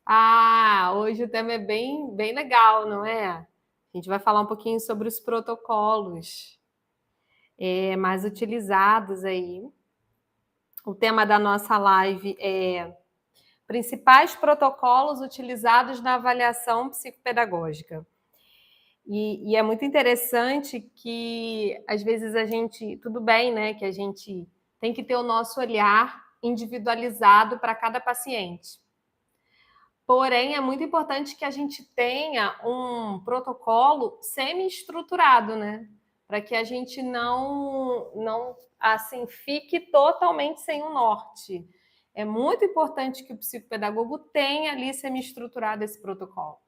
Ah, hoje o tema é bem legal, não é? A gente vai falar um pouquinho sobre os protocolos mais utilizados aí. O tema da nossa live é principais protocolos utilizados na avaliação psicopedagógica. E é muito interessante que, às vezes, tudo bem, né, que a gente tem que ter o nosso olhar individualizado para cada paciente. Porém, é muito importante que a gente tenha um protocolo semi-estruturado, né? Para que a gente não assim fique totalmente sem o norte. É muito importante que o psicopedagogo tenha ali semi-estruturado esse protocolo.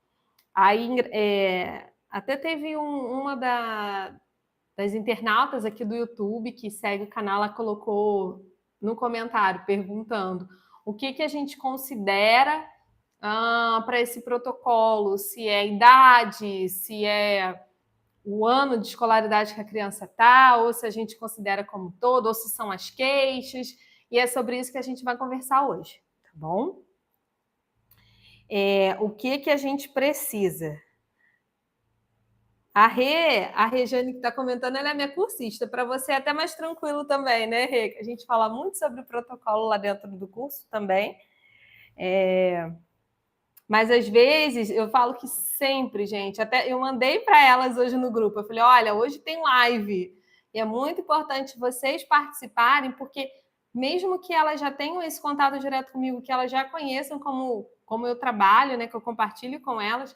Aí, até teve uma das internautas aqui do YouTube que segue o canal, ela colocou no comentário perguntando o que a gente considera para esse protocolo, se é idade, se é o ano de escolaridade que a criança está, ou se a gente considera como todo, ou se são as queixas. E é sobre isso que a gente vai conversar hoje, tá bom? O que a gente precisa? A Rejane que está comentando, ela é minha cursista. Para você é até mais tranquilo também, né, Rê? A gente fala muito sobre o protocolo lá dentro do curso também. Mas às vezes eu falo que sempre, gente, até eu mandei para elas hoje no grupo. Eu falei: olha, hoje tem live. E é muito importante vocês participarem, porque mesmo que elas já tenham esse contato direto comigo, que elas já conheçam como eu trabalho, né, que eu compartilho com elas,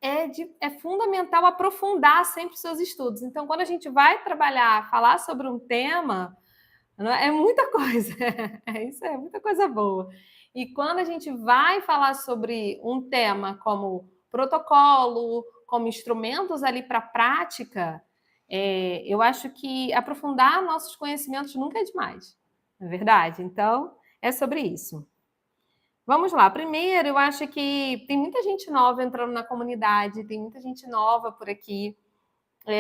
é fundamental aprofundar sempre os seus estudos. Então, quando a gente vai trabalhar, falar sobre um tema, é muita coisa, isso é muita coisa boa. E quando a gente vai falar sobre um tema como protocolo, como instrumentos ali para a prática, eu acho que aprofundar nossos conhecimentos nunca é demais, não é verdade? Então, é sobre isso. Vamos lá. Primeiro, eu acho que tem muita gente nova entrando na comunidade, tem muita gente nova por aqui,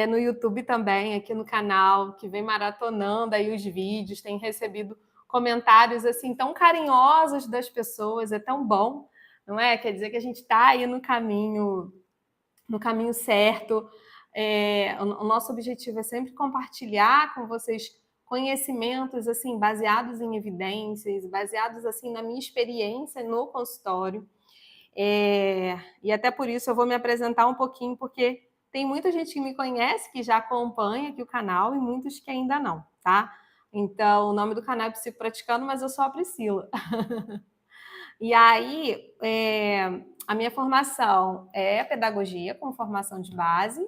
no YouTube também, aqui no canal, que vem maratonando aí os vídeos, tem recebido comentários assim tão carinhosos das pessoas, é tão bom, não é? Quer dizer que a gente está aí no caminho certo. O nosso objetivo é sempre compartilhar com vocês conhecimentos assim baseados em evidências, baseados assim na minha experiência no consultório. E até por isso eu vou me apresentar um pouquinho, porque tem muita gente que me conhece, que já acompanha aqui o canal, e muitos que ainda não, tá? Então, o nome do canal é Psicopraticando, mas eu sou a Priscila. E aí, a minha formação é pedagogia, com formação de base,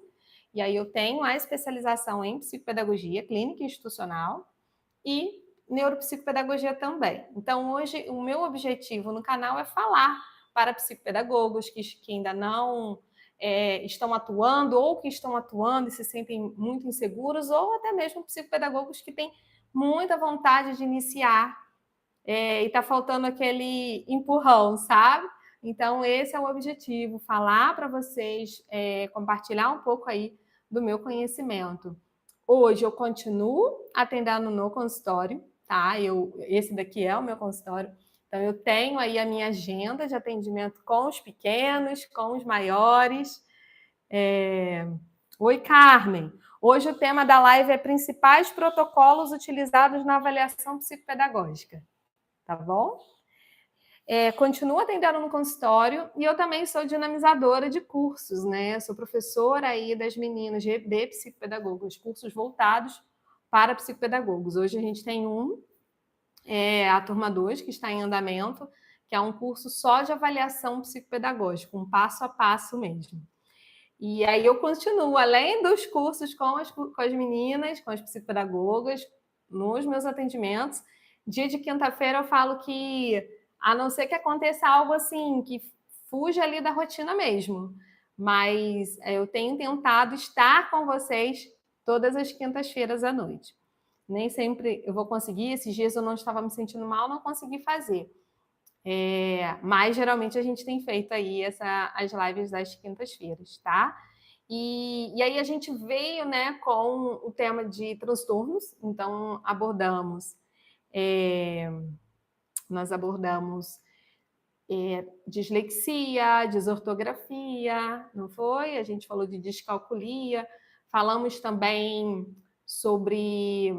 e aí eu tenho a especialização em psicopedagogia clínica e institucional e neuropsicopedagogia também. Então, hoje, o meu objetivo no canal é falar para psicopedagogos que ainda não estão atuando ou que estão atuando e se sentem muito inseguros, ou até mesmo psicopedagogos que têm muita vontade de iniciar e está faltando aquele empurrão, sabe? Então, esse é o objetivo, falar para vocês, compartilhar um pouco aí do meu conhecimento. Hoje eu continuo atendendo no consultório, tá? Esse daqui é o meu consultório. Então, eu tenho aí a minha agenda de atendimento com os pequenos, com os maiores. Oi, Carmen. Hoje o tema da live é principais protocolos utilizados na avaliação psicopedagógica. Tá bom? Continuo atendendo no consultório e eu também sou dinamizadora de cursos, né? Sou professora aí das meninas de psicopedagogos, cursos voltados para psicopedagogos. Hoje a gente tem a turma 2, que está em andamento, que é um curso só de avaliação psicopedagógica, um passo a passo mesmo. E aí eu continuo, além dos cursos com as meninas, com as psicopedagogas, nos meus atendimentos. Dia de quinta-feira eu falo que, a não ser que aconteça algo assim, que fuja ali da rotina mesmo, mas eu tenho tentado estar com vocês todas as quintas-feiras à noite. Nem sempre eu vou conseguir, esses dias eu não estava me sentindo mal, não consegui fazer. Mas geralmente a gente tem feito aí as lives das quintas-feiras, tá? E aí a gente veio, né, com o tema de transtornos, então nós abordamos dislexia, desortografia, não foi? A gente falou de descalculia, falamos também sobre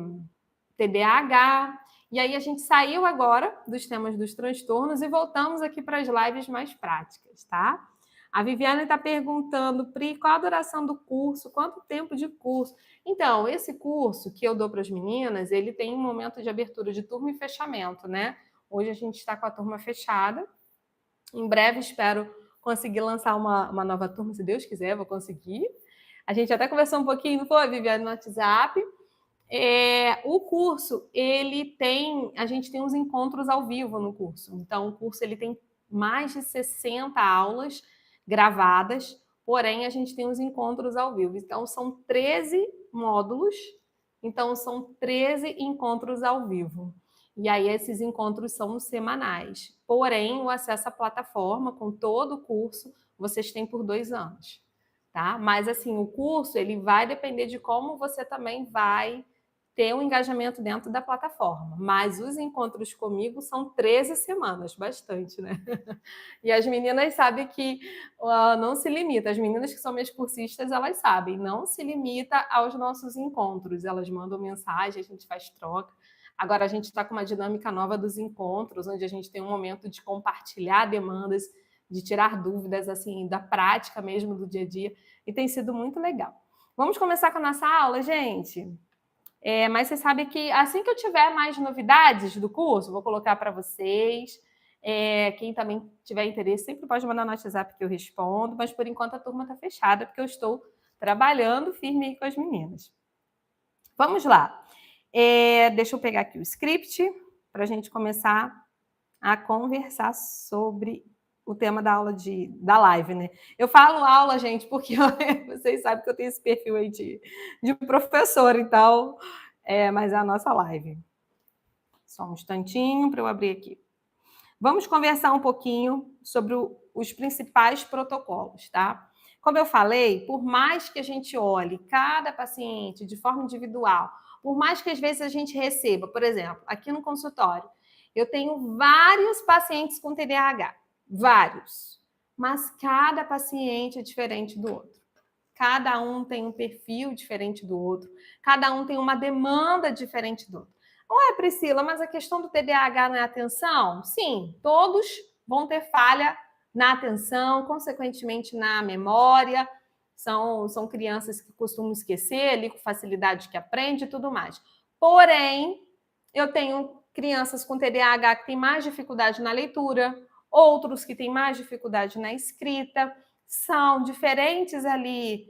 TDAH, e aí a gente saiu agora dos temas dos transtornos e voltamos aqui para as lives mais práticas, tá? A Viviane está perguntando, Pri, qual a duração do curso? Quanto tempo de curso? Então, esse curso que eu dou para as meninas, ele tem um momento de abertura de turma e fechamento, né? Hoje a gente está com a turma fechada. Em breve espero conseguir lançar uma nova turma, se Deus quiser, vou conseguir. A gente até conversou um pouquinho, não foi, Viviane, no WhatsApp. O curso, a gente tem uns encontros ao vivo no curso. Então, o curso ele tem mais de 60 aulas gravadas, porém a gente tem os encontros ao vivo. Então, são 13 módulos, então são 13 encontros ao vivo. E aí esses encontros são semanais. Porém, o acesso à plataforma com todo o curso, vocês têm por 2 anos, tá? Mas assim, o curso ele vai depender de como você também vai ter um engajamento dentro da plataforma. Mas os encontros comigo são 13 semanas, bastante, né? E as meninas sabem que não se limita. As meninas que são minhas cursistas, elas sabem, não se limita aos nossos encontros. Elas mandam mensagem, a gente faz troca. Agora a gente está com uma dinâmica nova dos encontros, onde a gente tem um momento de compartilhar demandas, de tirar dúvidas, assim, da prática mesmo do dia a dia. E tem sido muito legal. Vamos começar com a nossa aula, gente? Mas você sabe que assim que eu tiver mais novidades do curso, vou colocar para vocês. Quem também tiver interesse, sempre pode mandar no WhatsApp que eu respondo, mas por enquanto a turma está fechada, porque eu estou trabalhando firme com as meninas. Vamos lá. Deixa eu pegar aqui o script para a gente começar a conversar sobre o tema da aula da live, né? Eu falo aula, gente, porque vocês sabem que eu tenho esse perfil aí de professor, então, mas é a nossa live. Só um instantinho para eu abrir aqui. Vamos conversar um pouquinho sobre os principais protocolos, tá? Como eu falei, por mais que a gente olhe cada paciente de forma individual, por mais que às vezes a gente receba, por exemplo, aqui no consultório, eu tenho vários pacientes com TDAH, vários, mas cada paciente é diferente do outro. Cada um tem um perfil diferente do outro, cada um tem uma demanda diferente do outro. Ué, Priscila, mas a questão do TDAH não é atenção? Sim, todos vão ter falha na atenção, consequentemente na memória. São crianças que costumam esquecer ali com facilidade que aprende e tudo mais. Porém, eu tenho crianças com TDAH que têm mais dificuldade na leitura, outros que têm mais dificuldade na escrita, são diferentes ali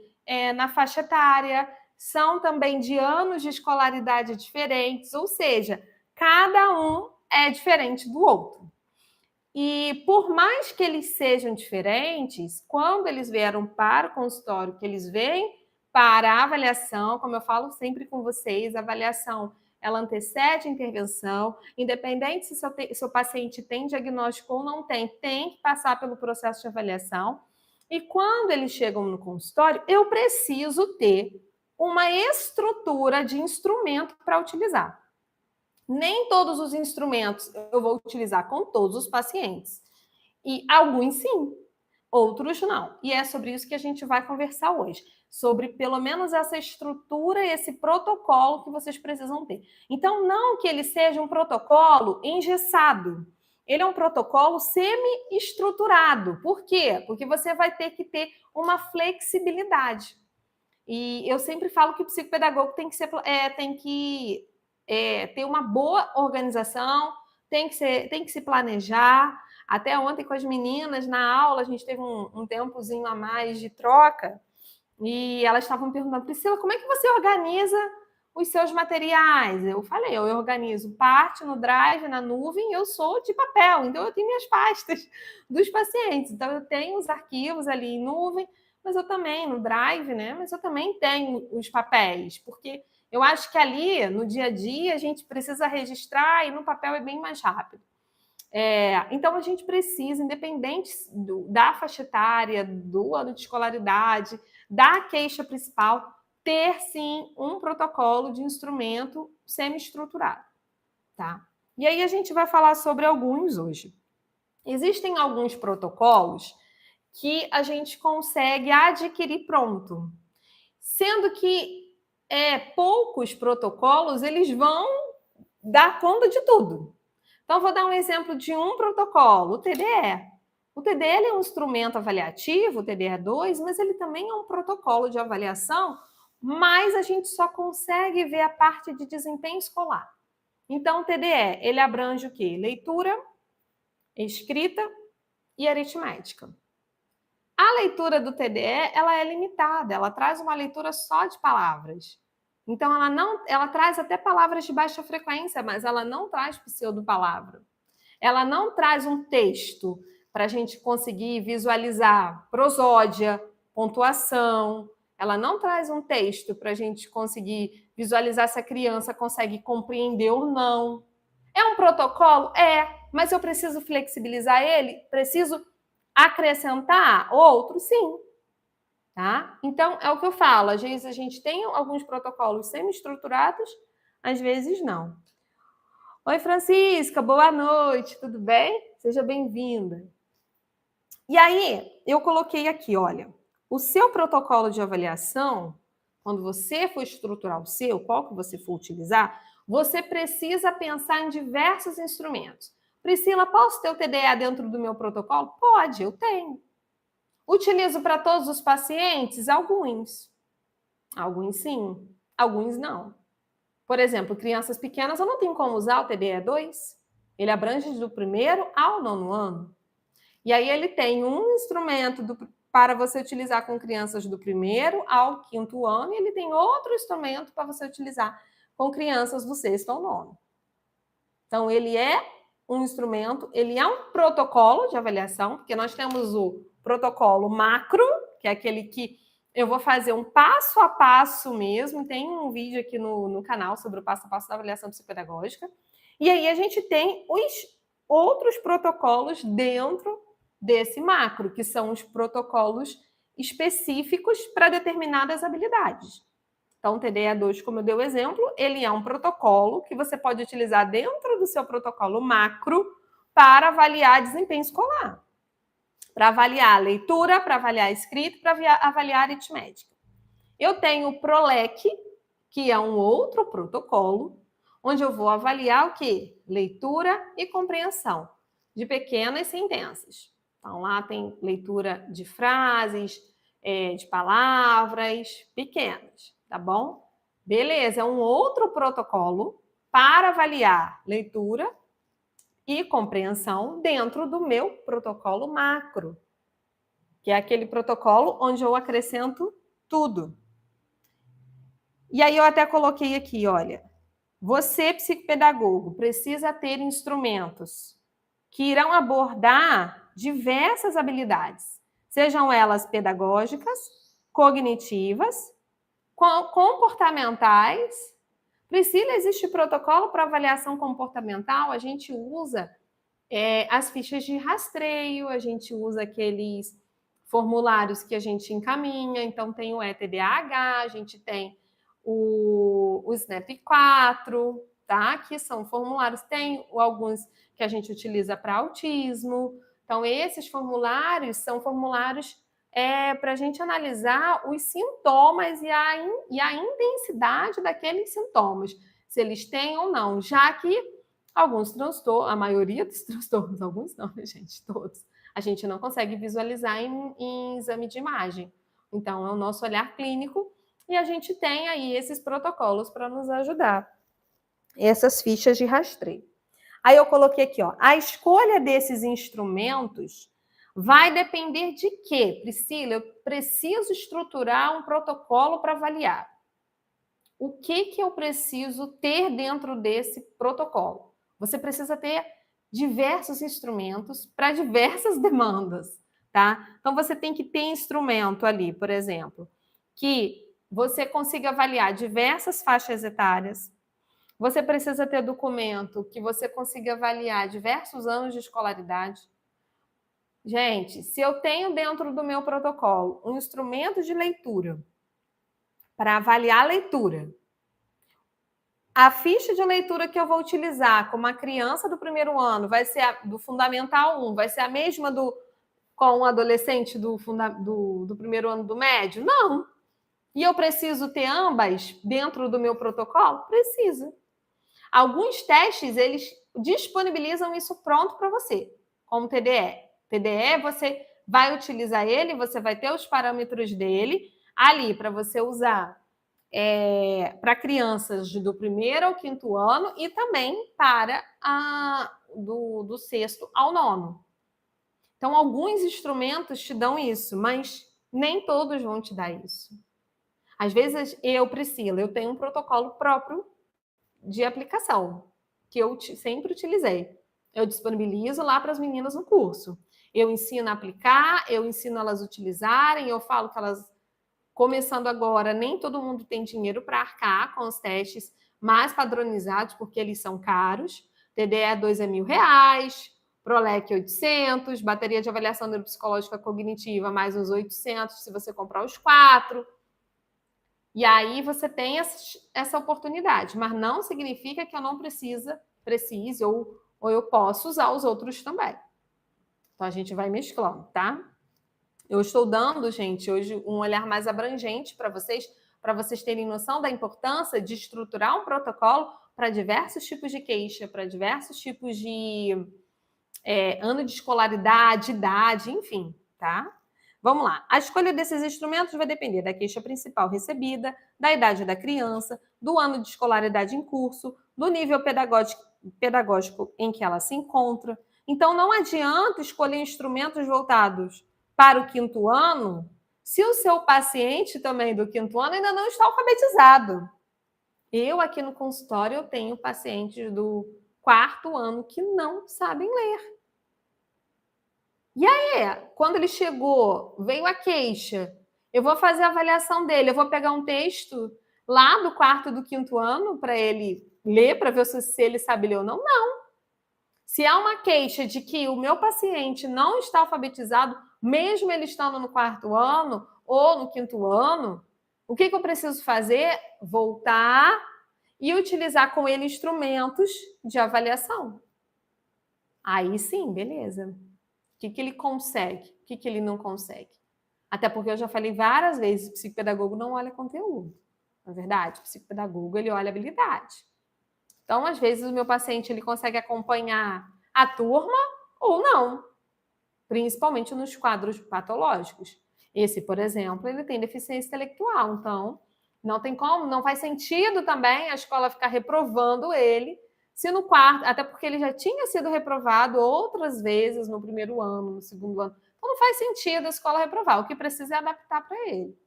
na faixa etária, são também de anos de escolaridade diferentes, ou seja, cada um é diferente do outro. E por mais que eles sejam diferentes, quando eles vieram para o consultório, que eles vêm para a avaliação, como eu falo sempre com vocês, a avaliação ela antecede a intervenção, independente se seu paciente tem diagnóstico ou não tem que passar pelo processo de avaliação. E quando eles chegam no consultório, eu preciso ter uma estrutura de instrumento para utilizar. Nem todos os instrumentos eu vou utilizar com todos os pacientes. E alguns sim, outros não. E é sobre isso que a gente vai conversar hoje. Sobre pelo menos essa estrutura e esse protocolo que vocês precisam ter. Então, não que ele seja um protocolo engessado. Ele é um protocolo semi-estruturado. Por quê? Porque você vai ter que ter uma flexibilidade. E eu sempre falo que o psicopedagogo tem que ter uma boa organização, tem que se planejar. Até ontem com as meninas na aula, a gente teve um tempozinho a mais de troca, e elas estavam perguntando, Priscila, como é que você organiza os seus materiais? Eu falei, eu organizo parte no Drive, na nuvem, eu sou de papel, então eu tenho minhas pastas dos pacientes. Então eu tenho os arquivos ali em nuvem, mas eu também, no Drive, né? Mas eu também tenho os papéis, porque eu acho que ali, no dia a dia, a gente precisa registrar e no papel é bem mais rápido. Então, a gente precisa, independente da faixa etária, do ano de escolaridade, da queixa principal, ter, sim, um protocolo de instrumento semi-estruturado, tá? E aí a gente vai falar sobre alguns hoje. Existem alguns protocolos que a gente consegue adquirir pronto, sendo que poucos protocolos eles vão dar conta de tudo. Então, vou dar um exemplo de um protocolo, o TDE. O TDE é um instrumento avaliativo, o TDE2, mas ele também é um protocolo de avaliação, mas a gente só consegue ver a parte de desempenho escolar. Então, o TDE, ele abrange o quê? Leitura, escrita e aritmética. A leitura do TDE, ela é limitada, ela traz uma leitura só de palavras. Então, ela traz até palavras de baixa frequência, mas ela não traz pseudopalavra. Ela não traz um texto para a gente conseguir visualizar prosódia, pontuação. Ela não traz um texto para a gente conseguir visualizar se a criança consegue compreender ou não. É um protocolo? Mas eu preciso flexibilizar ele? Preciso acrescentar outro? Sim. Tá? Então, é o que eu falo. Às vezes a gente tem alguns protocolos semi-estruturados, às vezes não. Oi, Francisca, boa noite, tudo bem? Seja bem-vinda. E aí, eu coloquei aqui, olha, o seu protocolo de avaliação, quando você for estruturar o seu, qual que você for utilizar, você precisa pensar em diversos instrumentos. Priscila, posso ter o TDA dentro do meu protocolo? Pode, eu tenho. Utilizo para todos os pacientes? Alguns. Alguns sim, alguns não. Por exemplo, crianças pequenas, eu não tenho como usar o TDE2. Ele abrange do 1º ao 9º ano. E aí ele tem um instrumento para você utilizar com crianças do 1º ao 5º ano e ele tem outro instrumento para você utilizar com crianças do 6º ao 9º. Então, ele é um instrumento, ele é um protocolo de avaliação, porque nós temos o protocolo macro, que é aquele que eu vou fazer um passo a passo mesmo. Tem um vídeo aqui no canal sobre o passo a passo da avaliação psicopedagógica. E aí a gente tem os outros protocolos dentro desse macro, que são os protocolos específicos para determinadas habilidades. Então, o TDE2, como eu dei o exemplo, ele é um protocolo que você pode utilizar dentro do seu protocolo macro para avaliar desempenho escolar. Para avaliar a leitura, para avaliar a escrita, para avaliar a aritmética. Eu tenho o PROLEC, que é um outro protocolo, onde eu vou avaliar o quê? Leitura e compreensão de pequenas sentenças. Então, lá tem leitura de frases, de palavras pequenas, tá bom? Beleza, é um outro protocolo para avaliar leitura e compreensão dentro do meu protocolo macro, que é aquele protocolo onde eu acrescento tudo. E aí eu até coloquei aqui, olha, você, psicopedagogo, precisa ter instrumentos que irão abordar diversas habilidades, sejam elas pedagógicas, cognitivas, comportamentais. Priscila, existe protocolo para avaliação comportamental? A gente usa as fichas de rastreio, a gente usa aqueles formulários que a gente encaminha, então tem o ETDAH, a gente tem o SNAP-4, tá? Que são formulários, tem alguns que a gente utiliza para autismo. Então, esses formulários são formulários para a gente analisar os sintomas e a intensidade daqueles sintomas, se eles têm ou não, já que alguns transtornos, a maioria dos transtornos, alguns não, né, gente? Todos, a gente não consegue visualizar em exame de imagem. Então, é o nosso olhar clínico e a gente tem aí esses protocolos para nos ajudar. Essas fichas de rastreio. Aí eu coloquei aqui, ó, a escolha desses instrumentos vai depender de quê? Priscila, eu preciso estruturar um protocolo para avaliar. O que eu preciso ter dentro desse protocolo? Você precisa ter diversos instrumentos para diversas demandas, tá? Então, você tem que ter instrumento ali, por exemplo, que você consiga avaliar diversas faixas etárias. Você precisa ter documento que você consiga avaliar diversos anos de escolaridade. Gente, se eu tenho dentro do meu protocolo um instrumento de leitura para avaliar a leitura, A ficha de leitura que eu vou utilizar com uma criança do primeiro ano vai ser do Fundamental 1, vai ser a mesma com um adolescente do primeiro ano do médio? Não. E eu preciso ter ambas dentro do meu protocolo? Precisa. Alguns testes, eles disponibilizam isso pronto para você, como TDE. TDE, você vai utilizar ele, você vai ter os parâmetros dele ali para você usar para crianças do primeiro ao quinto ano e também para do sexto ao nono. Então, alguns instrumentos te dão isso, mas nem todos vão te dar isso. Às vezes, Priscila, eu tenho um protocolo próprio de aplicação, que eu sempre utilizei. Eu disponibilizo lá para as meninas no curso. Eu ensino a aplicar, eu ensino elas a utilizarem, eu falo que elas, começando agora, nem todo mundo tem dinheiro para arcar com os testes mais padronizados, porque eles são caros. TDE 2 é R$1.000, Prolec 800, bateria de avaliação neuropsicológica cognitiva mais uns 800, se você comprar os 4. E aí você tem essa oportunidade, mas não significa que eu não precise ou eu posso usar os outros também. Então a gente vai mesclando, tá? Eu estou dando, gente, hoje um olhar mais abrangente para vocês terem noção da importância de estruturar um protocolo para diversos tipos de queixa, para diversos tipos de ano de escolaridade, idade, enfim, tá? Vamos lá. A escolha desses instrumentos vai depender da queixa principal recebida, da idade da criança, do ano de escolaridade em curso, do nível pedagógico em que ela se encontra. Então, não adianta escolher instrumentos voltados para o quinto ano se o seu paciente também do quinto ano ainda não está alfabetizado. Eu, aqui no consultório, eu tenho pacientes do quarto ano que não sabem ler. E aí, quando ele chegou, veio a queixa, eu vou fazer a avaliação dele, eu vou pegar um texto lá do quarto do quinto ano para ele ler, para ver se ele sabe ler ou não. Não. Se há uma queixa de que o meu paciente não está alfabetizado, mesmo ele estando no quarto ano ou no quinto ano, o que eu preciso fazer? Voltar e utilizar com ele instrumentos de avaliação. Aí sim, beleza. O que ele consegue? O que ele não consegue? Até porque eu já falei várias vezes, o psicopedagogo não olha conteúdo. Na verdade, o psicopedagogo, ele olha habilidade. Então, às vezes, o meu paciente ele consegue acompanhar a turma ou não, principalmente nos quadros patológicos. Esse, por exemplo, ele tem deficiência intelectual, então não tem como, não faz sentido também a escola ficar reprovando ele se no quarto, até porque ele já tinha sido reprovado outras vezes no primeiro ano, no segundo ano. Então não faz sentido a escola reprovar. O que precisa é adaptar para ele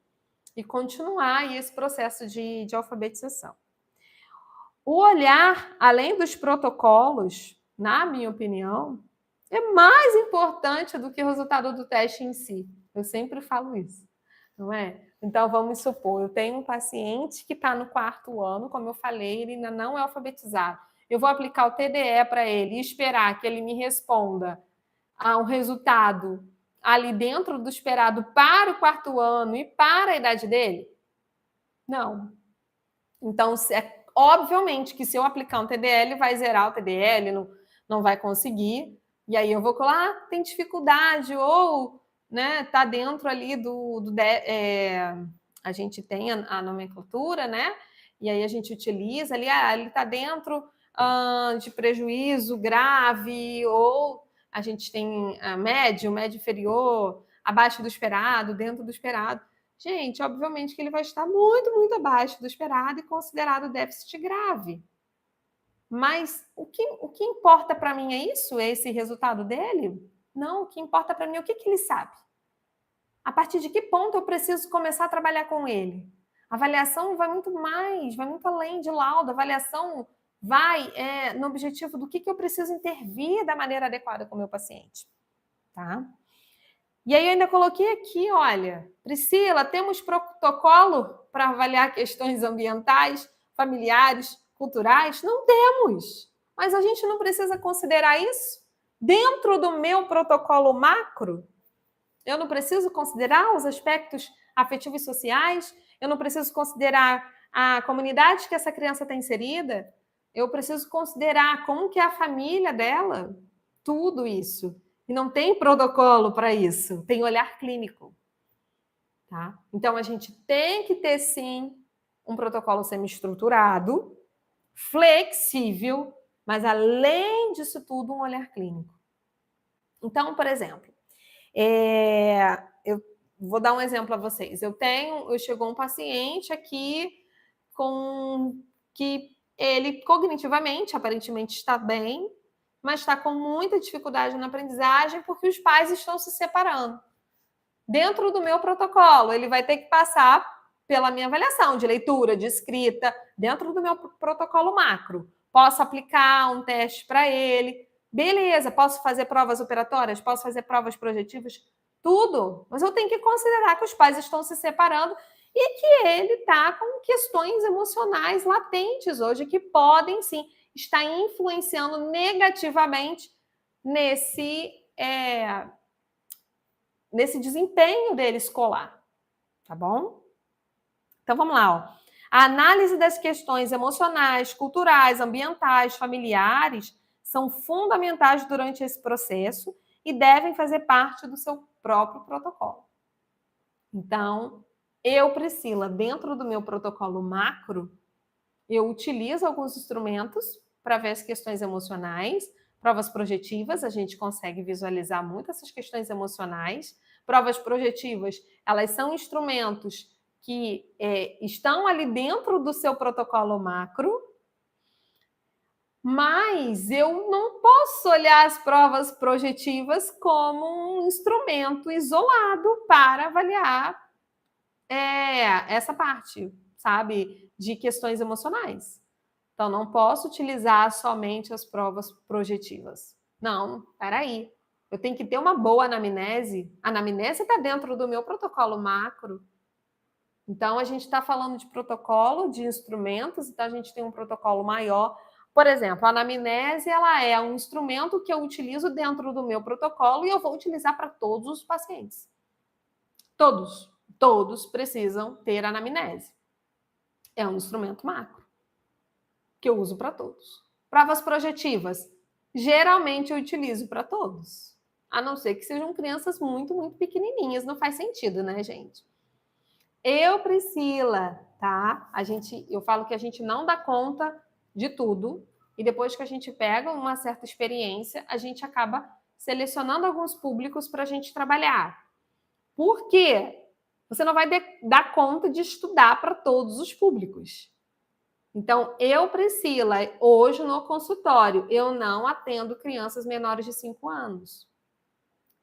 e continuar aí esse processo de alfabetização. O olhar, além dos protocolos, na minha opinião, é mais importante do que o resultado do teste em si. Eu sempre falo isso, não é? Então, vamos supor, eu tenho um paciente que está no quarto ano, como eu falei, ele ainda não é alfabetizado. Eu vou aplicar o TDE para ele e esperar que ele me responda a um resultado ali dentro do esperado para o quarto ano e para a idade dele? Não. Então, obviamente que se eu aplicar um TDE, ele vai zerar o TDE, ele não vai conseguir. E aí eu vou colar, tem dificuldade, ou né, tá dentro ali a gente tem a nomenclatura, né? E aí a gente utiliza ali, ele está dentro de prejuízo grave, ou a gente tem médio inferior, abaixo do esperado, dentro do esperado. Gente, obviamente que ele vai estar muito, muito abaixo do esperado e considerado déficit grave. Mas o que importa para mim é isso? É esse resultado dele? Não, o que importa para mim é o que ele sabe. A partir de que ponto eu preciso começar a trabalhar com ele? A avaliação vai muito mais, vai muito além de laudo. A avaliação vai no objetivo do que eu preciso intervir da maneira adequada com o meu paciente. Tá? E aí eu ainda coloquei aqui, olha, Priscila, temos protocolo para avaliar questões ambientais, familiares, culturais? Não temos. Mas a gente não precisa considerar isso dentro do meu protocolo macro? Eu não preciso considerar os aspectos afetivos e sociais? Eu não preciso considerar a comunidade que essa criança está inserida, eu preciso considerar como que é a família dela, tudo isso. E não tem protocolo para isso, tem olhar clínico. Tá? Então, a gente tem que ter, sim, um protocolo semi-estruturado, flexível, mas, além disso tudo, um olhar clínico. Então, por exemplo, eu vou dar um exemplo a vocês. Chegou um paciente aqui que ele cognitivamente, aparentemente, está bem, mas está com muita dificuldade na aprendizagem porque os pais estão se separando. Dentro do meu protocolo, ele vai ter que passar pela minha avaliação de leitura, de escrita, dentro do meu protocolo macro. Posso aplicar um teste para ele. Beleza, posso fazer provas operatórias, posso fazer provas projetivas, tudo. Mas eu tenho que considerar que os pais estão se separando e que ele está com questões emocionais latentes hoje que podem, sim, estar influenciando negativamente nesse desempenho dele escolar, tá bom? Então, vamos lá, ó. A análise das questões emocionais, culturais, ambientais, familiares são fundamentais durante esse processo e devem fazer parte do seu próprio protocolo. Então, eu, Priscila, dentro do meu protocolo macro, eu utilizo alguns instrumentos para ver as questões emocionais, provas projetivas, a gente consegue visualizar muito essas questões emocionais. Provas projetivas, elas são instrumentos que estão ali dentro do seu protocolo macro, mas eu não posso olhar as provas projetivas como um instrumento isolado para avaliar essa parte, sabe, de questões emocionais. Então, não posso utilizar somente as provas projetivas. Não, peraí. Eu tenho que ter uma boa anamnese. A anamnese está dentro do meu protocolo macro. Então, a gente está falando de protocolo, de instrumentos, então a gente tem um protocolo maior. Por exemplo, a anamnese ela é um instrumento que eu utilizo dentro do meu protocolo e eu vou utilizar para todos os pacientes. Todos precisam ter anamnese. É um instrumento macro que eu uso para todos. Provas projetivas, geralmente eu utilizo para todos. A não ser que sejam crianças muito, muito pequenininhas. Não faz sentido, né, gente? Eu, Priscila, tá? Eu falo que a gente não dá conta de tudo. E depois que a gente pega uma certa experiência, a gente acaba selecionando alguns públicos para a gente trabalhar. Por quê? Você não vai dar conta de estudar para todos os públicos. Então, eu, Priscila, hoje no consultório, eu não atendo crianças menores de 5 anos.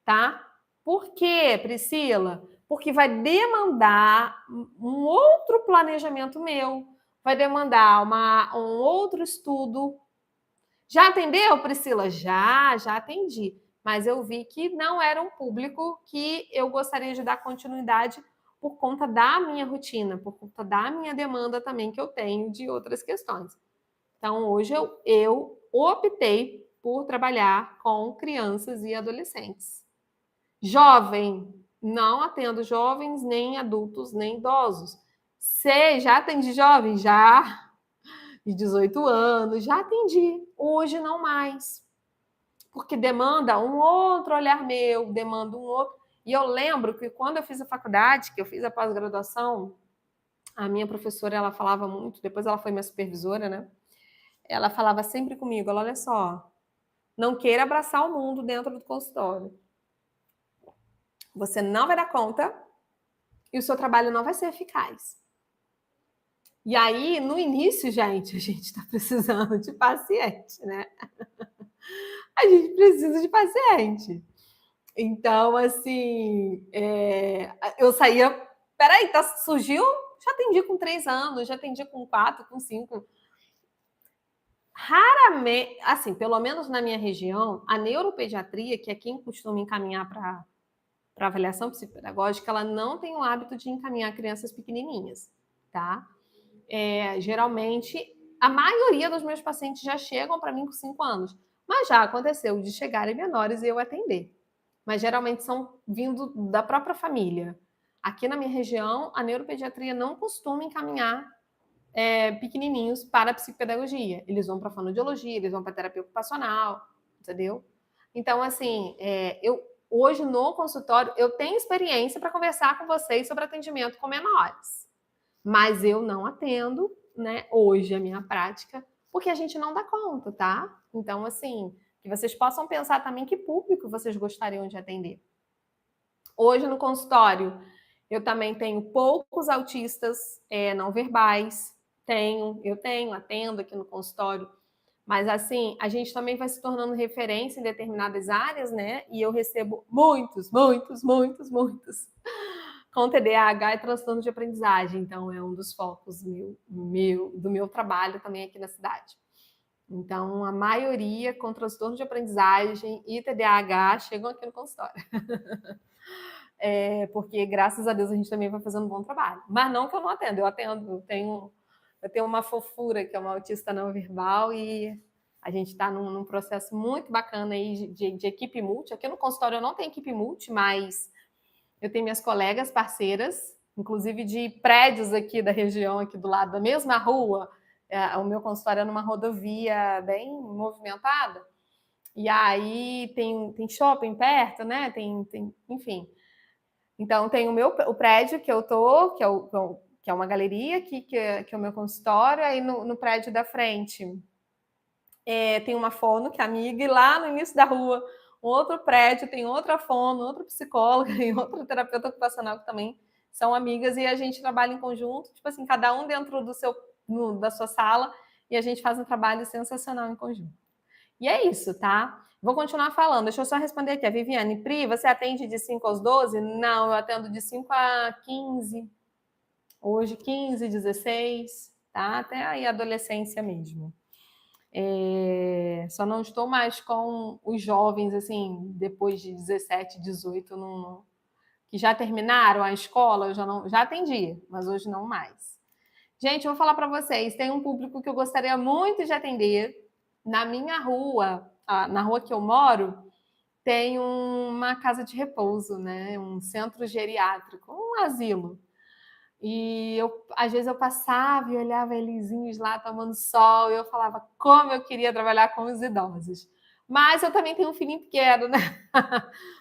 Tá? Por quê, Priscila? Porque vai demandar um outro planejamento meu, vai demandar um outro estudo. Já atendeu, Priscila? Já atendi. Mas eu vi que não era um público que eu gostaria de dar continuidade por conta da minha rotina, por conta da minha demanda também que eu tenho de outras questões. Então, hoje eu optei por trabalhar com crianças e adolescentes. Jovem, não atendo jovens, nem adultos, nem idosos. Você já atende jovem? Já. De 18 anos, já atendi. Hoje não mais. Porque demanda um outro olhar meu, demanda um outro. E eu lembro que quando eu fiz a faculdade, que eu fiz a pós-graduação, a minha professora, ela falava muito, depois ela foi minha supervisora, né? Ela falava sempre comigo, olha só, não queira abraçar o mundo dentro do consultório. Você não vai dar conta e o seu trabalho não vai ser eficaz. E aí, no início, gente, a gente está precisando de paciente, né? A gente precisa de paciente. Então, assim, eu saía... Peraí, surgiu? Já atendi com 3 anos, já atendi com 4, com 5. Raramente, assim, pelo menos na minha região, a neuropediatria, que é quem costuma encaminhar para avaliação psicopedagógica, ela não tem o hábito de encaminhar crianças pequenininhas, tá? Geralmente, a maioria dos meus pacientes já chegam para mim com 5 anos, mas já aconteceu de chegarem menores e eu atender. Mas geralmente são vindo da própria família. Aqui na minha região, a neuropediatria não costuma encaminhar pequenininhos para a psicopedagogia. Eles vão para a fonoaudiologia, eles vão para a terapia ocupacional, entendeu? Então, assim, eu hoje no consultório eu tenho experiência para conversar com vocês sobre atendimento com menores, mas eu não atendo, né? Hoje a minha prática, porque a gente não dá conta, tá? Então, assim, que vocês possam pensar também que público vocês gostariam de atender. Hoje no consultório eu também tenho poucos autistas não verbais. Atendo aqui no consultório, mas assim, a gente também vai se tornando referência em determinadas áreas, né? E eu recebo muitos com TDAH e transtorno de aprendizagem. Então, é um dos focos do meu trabalho também aqui na cidade. Então, a maioria com transtorno de aprendizagem e TDAH chegam aqui no consultório. Porque, graças a Deus, a gente também vai fazendo um bom trabalho. Mas não que eu não atendo, eu atendo. Eu tenho uma fofura, que é uma autista não verbal, e a gente está num processo muito bacana aí de equipe multi. Aqui no consultório eu não tenho equipe multi, mas eu tenho minhas colegas parceiras, inclusive de prédios aqui da região, aqui do lado da mesma rua. O meu consultório é numa rodovia bem movimentada, e aí tem shopping perto, né? Enfim. Então, tem o prédio que eu tô, que é uma galeria, que é o meu consultório, aí no prédio da frente tem uma fono, que é amiga, e lá no início da rua, um outro prédio, tem outra fono, outra psicóloga e outra terapeuta ocupacional que também são amigas, e a gente trabalha em conjunto, tipo assim, cada um dentro da sua sala, e a gente faz um trabalho sensacional em conjunto. E é isso, tá? Vou continuar falando. Deixa eu só responder aqui. A Viviane, Pri, você atende de 5 aos 12? Não, eu atendo de 5 a 15. Hoje, 15, 16, tá? Até aí a adolescência mesmo. Só não estou mais com os jovens, assim, depois de 17, 18, que já terminaram a escola, eu já atendi, mas hoje não mais. Gente, eu vou falar para vocês, tem um público que eu gostaria muito de atender. Na minha rua, na rua que eu moro, tem uma casa de repouso, né? Um centro geriátrico, um asilo. E às vezes eu passava e olhava elizinhos lá tomando sol, e eu falava como eu queria trabalhar com os idosos. Mas eu também tenho um filhinho pequeno, né?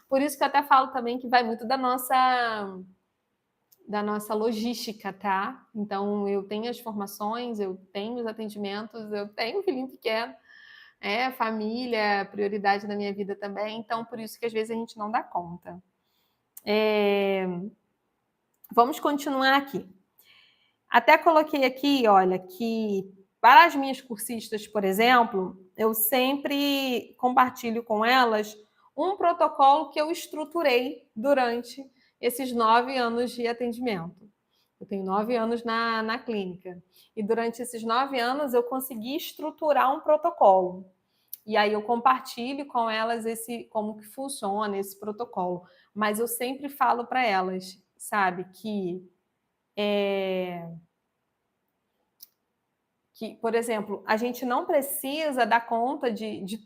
Por isso que eu até falo também que vai muito da nossa logística, tá? Então, eu tenho as formações, eu tenho os atendimentos, eu tenho um filhinho pequeno, família, prioridade da minha vida também, então por isso que às vezes a gente não dá conta. Vamos continuar aqui. Até coloquei aqui, olha, que para as minhas cursistas, por exemplo, eu sempre compartilho com elas um protocolo que eu estruturei durante esses 9 anos de atendimento. Eu tenho 9 anos na clínica. E durante esses 9 anos eu consegui estruturar um protocolo. E aí eu compartilho com elas como que funciona esse protocolo. Mas eu sempre falo para elas, sabe, que, por exemplo, a gente não precisa dar conta de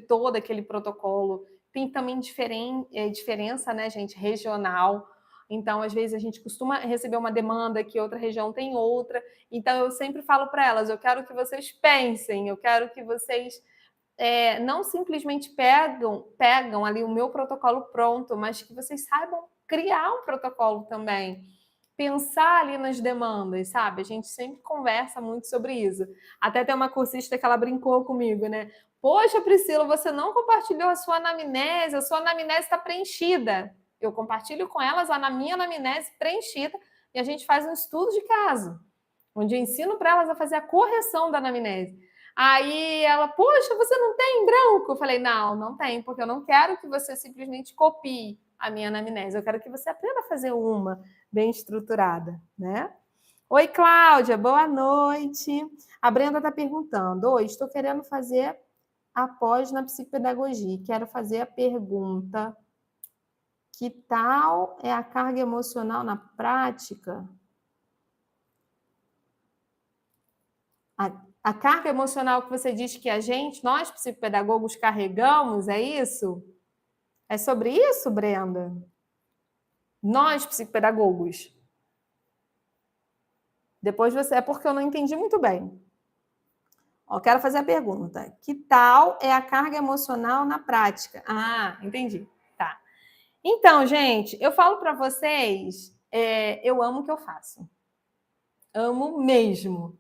todo aquele protocolo. Tem também diferença, né, gente, regional. Então, às vezes, a gente costuma receber uma demanda que outra região tem outra. Então, eu sempre falo para elas, eu quero que vocês pensem, eu quero que vocês não simplesmente pegam ali o meu protocolo pronto, mas que vocês saibam criar um protocolo também. Pensar ali nas demandas, sabe? A gente sempre conversa muito sobre isso. Até tem uma cursista que ela brincou comigo, né? Poxa, Priscila, você não compartilhou a sua anamnese está preenchida. Eu compartilho com elas a minha anamnese preenchida e a gente faz um estudo de caso, onde eu ensino para elas a fazer a correção da anamnese. Aí ela, poxa, você não tem em branco? Eu falei, não tem, porque eu não quero que você simplesmente copie a minha anamnese, eu quero que você aprenda a fazer uma bem estruturada, né? Oi, Cláudia, boa noite. A Brenda está perguntando, oi, estou querendo fazer a pós na psicopedagogia, quero fazer a pergunta, que tal é a carga emocional na prática? A carga emocional que você diz que nós psicopedagogos carregamos, é isso? É sobre isso, Brenda? Nós psicopedagogos. Depois você... É porque eu não entendi muito bem. Ó, quero fazer a pergunta. Que tal é a carga emocional na prática? Ah, entendi. Tá. Então, gente, eu falo para vocês, eu amo o que eu faço. Amo mesmo.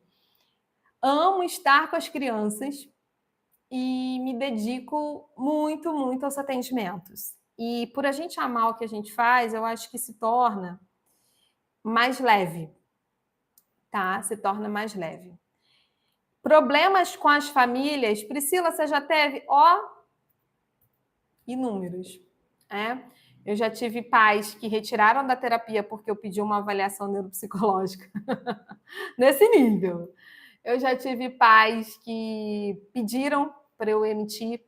Amo estar com as crianças e me dedico muito, muito aos atendimentos. E por a gente amar o que a gente faz, eu acho que se torna mais leve, tá? Se torna mais leve. Problemas com as famílias, Priscila, você já teve? Ó, inúmeros. Eu já tive pais que retiraram da terapia porque eu pedi uma avaliação neuropsicológica nesse nível. Eu já tive pais que pediram para eu emitir.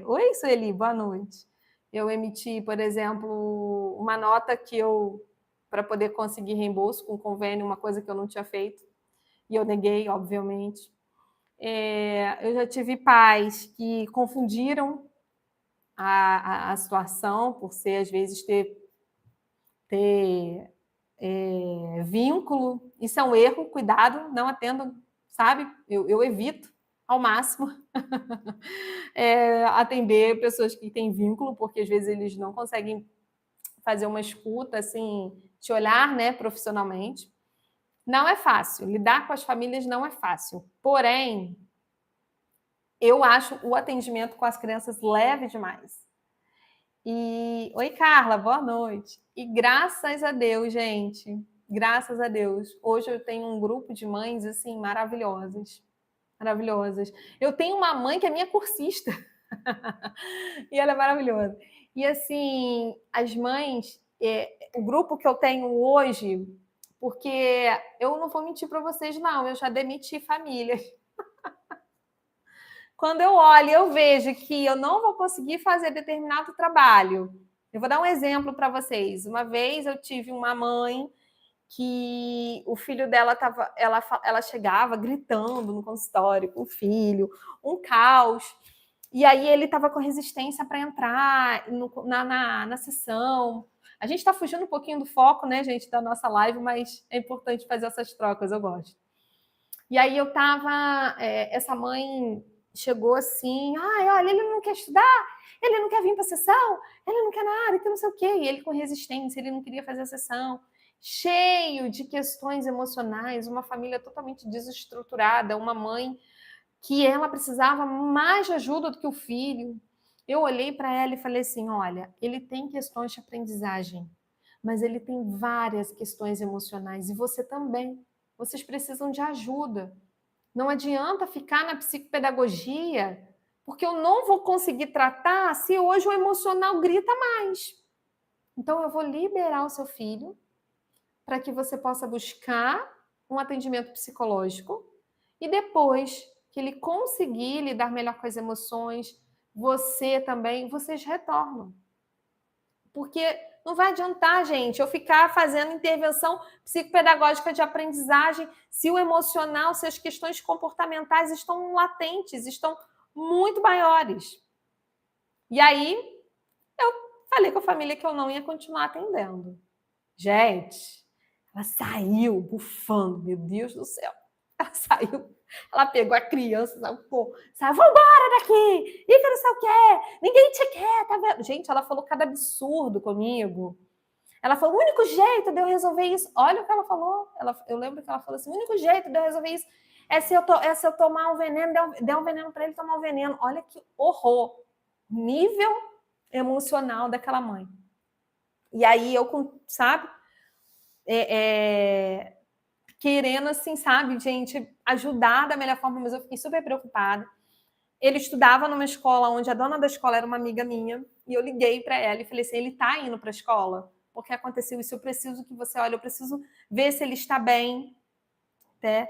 Oi, Sueli, boa noite. Eu emiti, por exemplo, uma nota que eu, para poder conseguir reembolso com convênio, uma coisa que eu não tinha feito, e eu neguei, obviamente. Eu já tive pais que confundiram a situação por ser, às vezes, ter vínculo. Isso é um erro, cuidado, não atendam, sabe? Eu evito ao máximo atender pessoas que têm vínculo, porque às vezes eles não conseguem fazer uma escuta, assim, te olhar, né, profissionalmente. Não é fácil, lidar com as famílias não é fácil. Porém, eu acho o atendimento com as crianças leve demais. Oi, Carla, boa noite. E graças a Deus, gente, graças a Deus, hoje eu tenho um grupo de mães assim maravilhosas, maravilhosas. Eu tenho uma mãe que é minha cursista e ela é maravilhosa. E assim, as mães, o grupo que eu tenho hoje, porque eu não vou mentir para vocês, não, eu já demiti famílias. Quando eu olho e eu vejo que eu não vou conseguir fazer determinado trabalho, eu vou dar um exemplo para vocês. Uma vez eu tive uma mãe que o filho dela ela chegava gritando no consultório com o filho, um caos. E aí ele estava com resistência para entrar na sessão. A gente está fugindo um pouquinho do foco, né, gente, da nossa live, mas é importante fazer essas trocas, eu gosto. E aí eu estava... essa mãe chegou assim, olha, ele não quer estudar, ele não quer vir para a sessão, ele não quer nada, então não sei o quê. E ele com resistência, ele não queria fazer a sessão. Cheio de questões emocionais, uma família totalmente desestruturada, uma mãe que ela precisava mais de ajuda do que o filho. Eu olhei para ela e falei assim, olha, ele tem questões de aprendizagem, mas ele tem várias questões emocionais, e você também. Vocês precisam de ajuda. Não adianta ficar na psicopedagogia, porque eu não vou conseguir tratar se hoje o emocional grita mais. Então, eu vou liberar o seu filho para que você possa buscar um atendimento psicológico e depois que ele conseguir lidar melhor com as emoções, vocês retornam. Porque não vai adiantar, gente, eu ficar fazendo intervenção psicopedagógica de aprendizagem se o emocional, se as questões comportamentais estão latentes, estão muito maiores. E aí, eu falei com a família que eu não ia continuar atendendo. Gente, ela saiu bufando, meu Deus do céu. Ela saiu, ela pegou a criança, saiu, vambora daqui, e que não sei o que, ninguém te quer, tá vendo? Gente, ela falou cada absurdo comigo. Ela falou, o único jeito de eu resolver isso, olha o que ela falou, eu lembro que ela falou assim, o único jeito de eu resolver isso é se eu tomar um veneno, der um veneno para ele tomar um veneno. Olha que horror, nível emocional daquela mãe. E aí eu, sabe, querendo, assim, sabe, gente, ajudar da melhor forma, mas eu fiquei super preocupada. Ele estudava numa escola onde a dona da escola era uma amiga minha, e eu liguei para ela e falei assim, ele tá indo para a escola? Porque aconteceu isso, eu preciso que você olhe, eu preciso ver se ele está bem, né?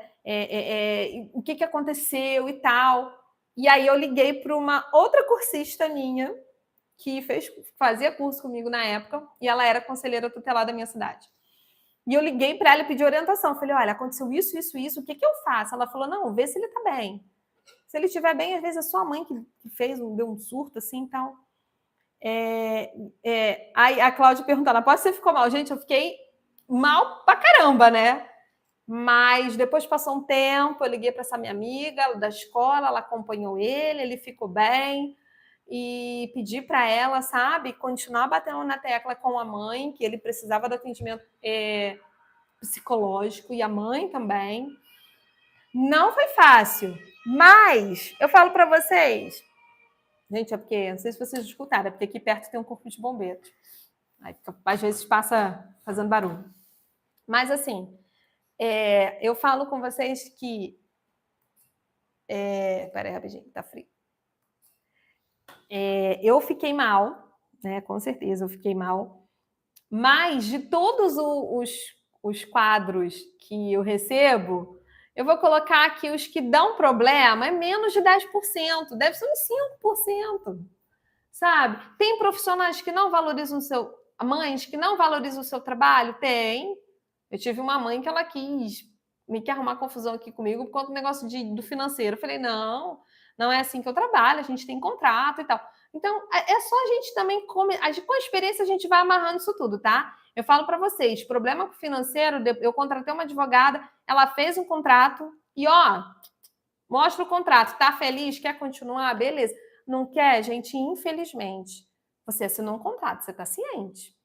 O que aconteceu e tal. E aí eu liguei para uma outra cursista minha, que fazia curso comigo na época, e ela era conselheira tutelar da minha cidade. E eu liguei para ela e pedi orientação. Falei, olha, aconteceu isso, isso, isso, o que eu faço? Ela falou, não, vê se ele tá bem. Se ele estiver bem, às vezes é sua mãe que deu um surto, assim, então... Aí a Cláudia perguntando, após você ficou mal? Gente, eu fiquei mal pra caramba, né? Mas depois passou um tempo, eu liguei para essa minha amiga da escola, ela acompanhou ele ficou bem, e pedi para ela, sabe, continuar batendo na tecla com a mãe, que ele precisava do atendimento psicológico, e a mãe também. Não foi fácil, mas eu falo para vocês, gente, é porque, não sei se vocês escutaram, é porque aqui perto tem um corpo de bombeiros. Aí, às vezes passa fazendo barulho. Mas, assim, eu falo com vocês que... Peraí, rapidinho, tá frio. Eu fiquei mal, né? Com certeza eu fiquei mal. Mas de todos os quadros que eu recebo, eu vou colocar aqui os que dão problema, é menos de 10%, deve ser uns 5%. Sabe? Tem profissionais que não valorizam o seu... Mães que não valorizam o seu trabalho? Tem. Eu tive uma mãe que ela quis me quer arrumar confusão aqui comigo por conta do negócio do financeiro. Eu falei, não, não é assim que eu trabalho, a gente tem contrato e tal. Então, é só a gente também... Com a experiência, a gente vai amarrando isso tudo, tá? Eu falo para vocês, problema com financeiro, eu contratei uma advogada, ela fez um contrato e, ó, mostra o contrato, tá feliz, quer continuar? Beleza. Não quer, gente, infelizmente, você assinou um contrato, você está ciente.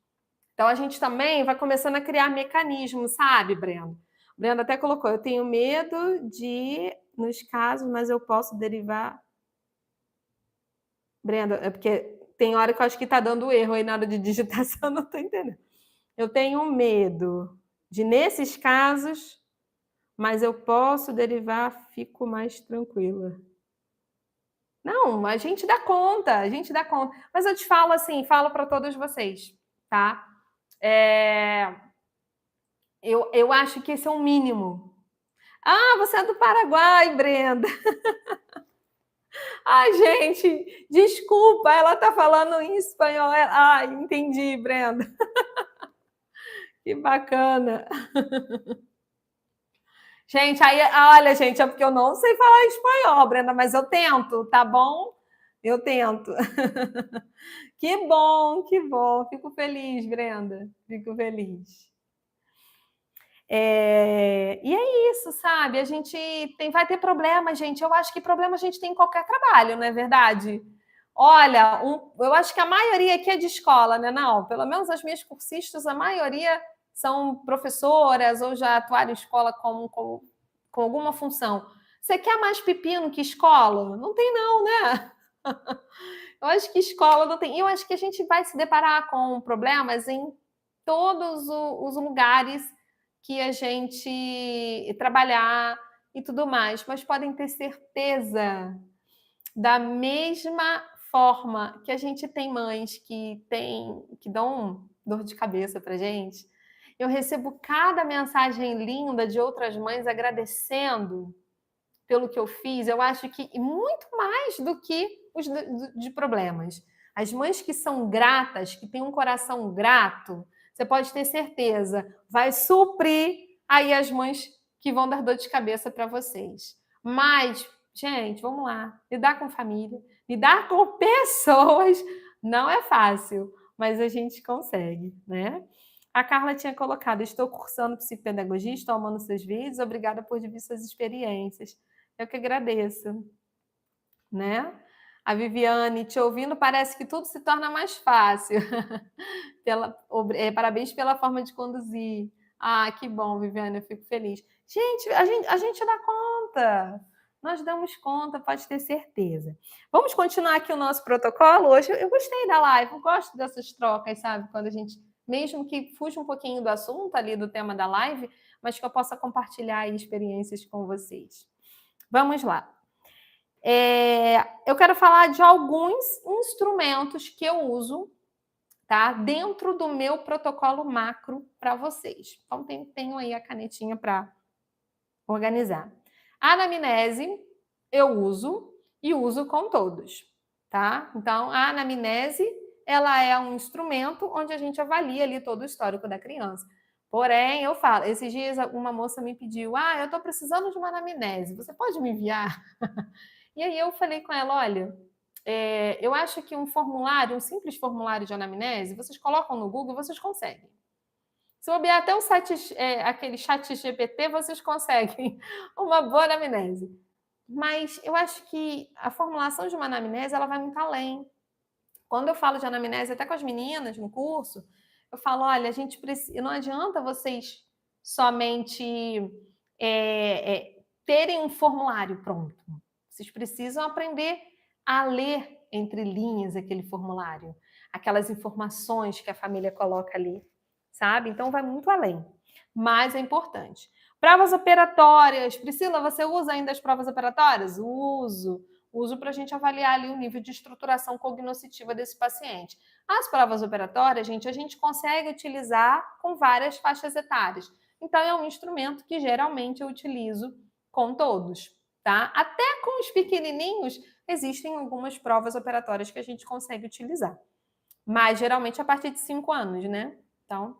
Então, a gente também vai começando a criar mecanismos, sabe, Brenda? Brenda até colocou, eu tenho medo de, nos casos, mas eu posso derivar... Brenda, é porque tem hora que eu acho que está dando erro aí na hora de digitação, não estou entendendo. Eu tenho medo de, nesses casos, mas eu posso derivar, fico mais tranquila. Não, a gente dá conta, a gente dá conta. Mas eu te falo assim, falo para todos vocês, tá? Eu acho que esse é o mínimo. Ah, você é do Paraguai, Brenda. Ai, gente, desculpa, ela tá falando em espanhol. Ai, entendi, Brenda. Que bacana. Gente, aí, olha, gente, é porque eu não sei falar espanhol, Brenda, mas eu tento, tá bom? Eu tento. Que bom, que bom. Fico feliz, Brenda. Fico feliz. E é isso, sabe? A gente vai ter problema, gente. Eu acho que problema a gente tem em qualquer trabalho, não é verdade? Olha, eu acho que a maioria aqui é de escola, né? Não, pelo menos as minhas cursistas, a maioria são professoras ou já atuaram em escola com alguma função. Você quer mais pepino que escola? Não tem, não, né? Eu acho que escola não tem. Eu acho que a gente vai se deparar com problemas em todos os lugares que a gente trabalhar e tudo mais, mas podem ter certeza, da mesma forma que a gente tem mães que dão dor de cabeça pra gente, eu recebo cada mensagem linda de outras mães agradecendo pelo que eu fiz, eu acho que muito mais do que os de problemas. As mães que são gratas, que têm um coração grato, você pode ter certeza, vai suprir aí as mães que vão dar dor de cabeça para vocês. Mas, gente, vamos lá, lidar com família, lidar com pessoas não é fácil, mas a gente consegue, né? A Carla tinha colocado, estou cursando psicopedagogia, estou amando seus vídeos, obrigada por dividir suas experiências. Eu que agradeço, né? A Viviane, te ouvindo, parece que tudo se torna mais fácil. Parabéns pela forma de conduzir. Ah, que bom, Viviane, eu fico feliz. Gente, a gente dá conta. Nós damos conta, pode ter certeza. Vamos continuar aqui o nosso protocolo. Hoje eu gostei da live, eu gosto dessas trocas, sabe? Quando a gente, mesmo que fuja um pouquinho do assunto ali, do tema da live, mas que eu possa compartilhar experiências com vocês. Vamos lá. Eu quero falar de alguns instrumentos que eu uso, tá? Dentro do meu protocolo macro para vocês. Então, tenho aí a canetinha para organizar. A anamnese eu uso e uso com todos, tá? Então, a anamnese, ela é um instrumento onde a gente avalia ali todo o histórico da criança. Porém, eu falo, esses dias uma moça me pediu, eu estou precisando de uma anamnese, você pode me enviar? E aí eu falei com ela, olha, eu acho que um simples formulário de anamnese, vocês colocam no Google, vocês conseguem. Se bobear até o site, aquele chat GPT, vocês conseguem uma boa anamnese. Mas eu acho que a formulação de uma anamnese, ela vai muito além. Quando eu falo de anamnese, até com as meninas no curso, eu falo, olha, a gente precisa, não adianta vocês somente terem um formulário pronto. Vocês precisam aprender a ler entre linhas aquele formulário, aquelas informações que a família coloca ali, sabe? Então vai muito além, mas é importante. Provas operatórias. Priscila, você usa ainda as provas operatórias? Uso para a gente avaliar ali o nível de estruturação cognoscitiva desse paciente. As provas operatórias, gente, a gente consegue utilizar com várias faixas etárias. Então, é um instrumento que geralmente eu utilizo com todos, tá? Até com os pequenininhos, existem algumas provas operatórias que a gente consegue utilizar. Mas, geralmente, a partir de 5 anos, né? Então,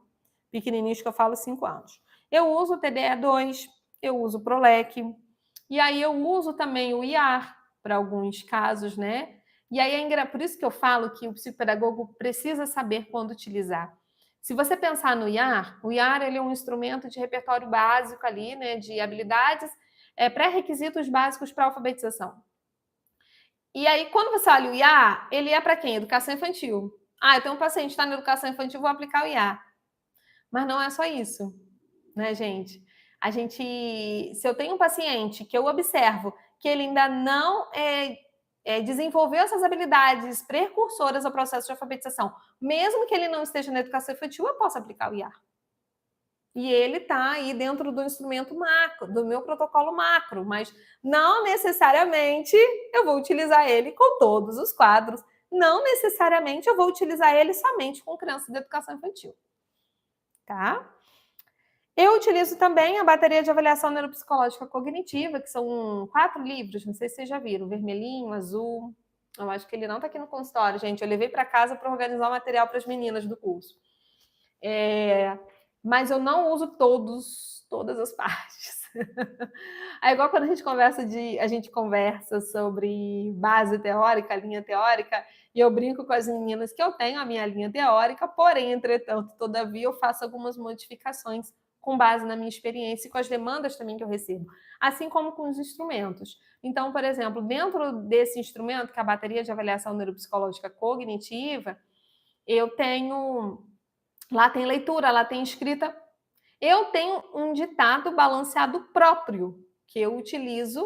pequenininhos que eu falo, 5 anos. Eu uso o TDE2, eu uso o PROLEC, e aí eu uso também o IAR para alguns casos, né? E aí por isso que eu falo que o psicopedagogo precisa saber quando utilizar. Se você pensar no IAR, o IAR ele é um instrumento de repertório básico ali, né? De habilidades, pré-requisitos básicos para alfabetização. E aí, quando você olha o IAR, ele é para quem? Educação infantil. Ah, eu tenho um paciente que está na educação infantil, vou aplicar o IAR. Mas não é só isso, né, gente? Se eu tenho um paciente que eu observo que ele ainda não desenvolveu essas habilidades precursoras ao processo de alfabetização, mesmo que ele não esteja na educação infantil, eu posso aplicar o IAR. E ele está aí dentro do instrumento macro, do meu protocolo macro, mas não necessariamente eu vou utilizar ele com todos os quadros, não necessariamente eu vou utilizar ele somente com crianças de educação infantil. Tá? Eu utilizo também a bateria de avaliação neuropsicológica cognitiva, que são 4 livros, não sei se vocês já viram, vermelhinho, azul. Eu acho que ele não está aqui no consultório, gente. Eu levei para casa para organizar o material para as meninas do curso. Mas eu não uso todas as partes. É igual quando a gente conversa sobre base teórica, linha teórica, e eu brinco com as meninas que eu tenho a minha linha teórica, porém, entretanto, todavia, eu faço algumas modificações com base na minha experiência e com as demandas também que eu recebo, assim como com os instrumentos. Então, por exemplo, dentro desse instrumento, que é a bateria de avaliação neuropsicológica cognitiva, eu tenho... Lá tem leitura, lá tem escrita. Eu tenho um ditado balanceado próprio, que eu utilizo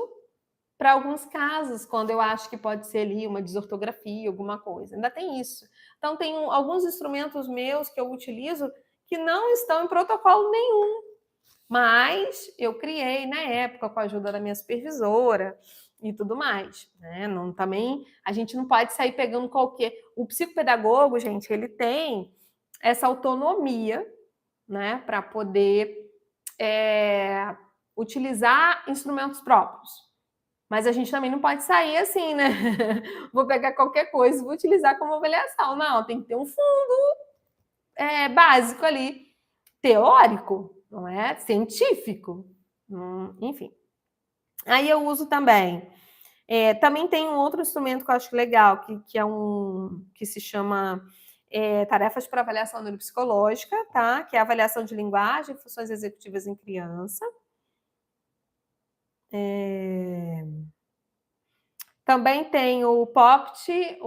para alguns casos, quando eu acho que pode ser ali uma desortografia, alguma coisa. Ainda tem isso. Então, tem alguns instrumentos meus que eu utilizo que não estão em protocolo nenhum, mas eu criei na época com a ajuda da minha supervisora e tudo mais, né? Não, também a gente não pode sair pegando qualquer... O psicopedagogo, gente, ele tem essa autonomia, né, para poder utilizar instrumentos próprios. Mas a gente também não pode sair assim, né? Vou pegar qualquer coisa e vou utilizar como avaliação. Não, tem que ter um fundo básico ali, teórico, não é? Científico. Enfim. Aí eu uso também. Também tem um outro instrumento que eu acho legal, que se chama tarefas para avaliação neuropsicológica, tá? Que é a avaliação de linguagem e funções executivas em criança. Também tem o POPT,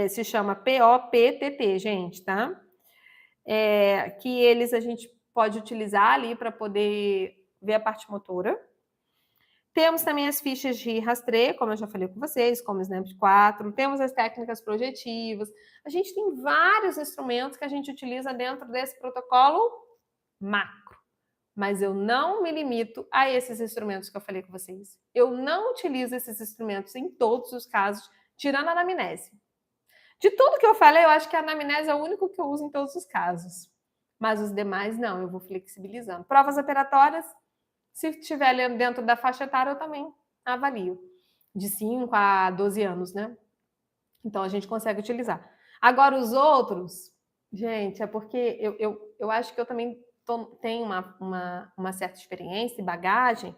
se chama POPTT, gente, tá? Que eles a gente pode utilizar ali para poder ver a parte motora. Temos também as fichas de rastreio, como eu já falei com vocês, como o Snap 4. Temos as técnicas projetivas. A gente tem vários instrumentos que a gente utiliza dentro desse protocolo macro. Mas eu não me limito a esses instrumentos que eu falei com vocês. Eu não utilizo esses instrumentos em todos os casos, tirando a anamnese. De tudo que eu falei, eu acho que a anamnese é o único que eu uso em todos os casos. Mas os demais, não, eu vou flexibilizando. Provas operatórias, se estiver dentro da faixa etária, eu também avalio. De 5 a 12 anos, né? Então, a gente consegue utilizar. Agora, os outros, gente, é porque eu acho que eu também tenho uma certa experiência e bagagem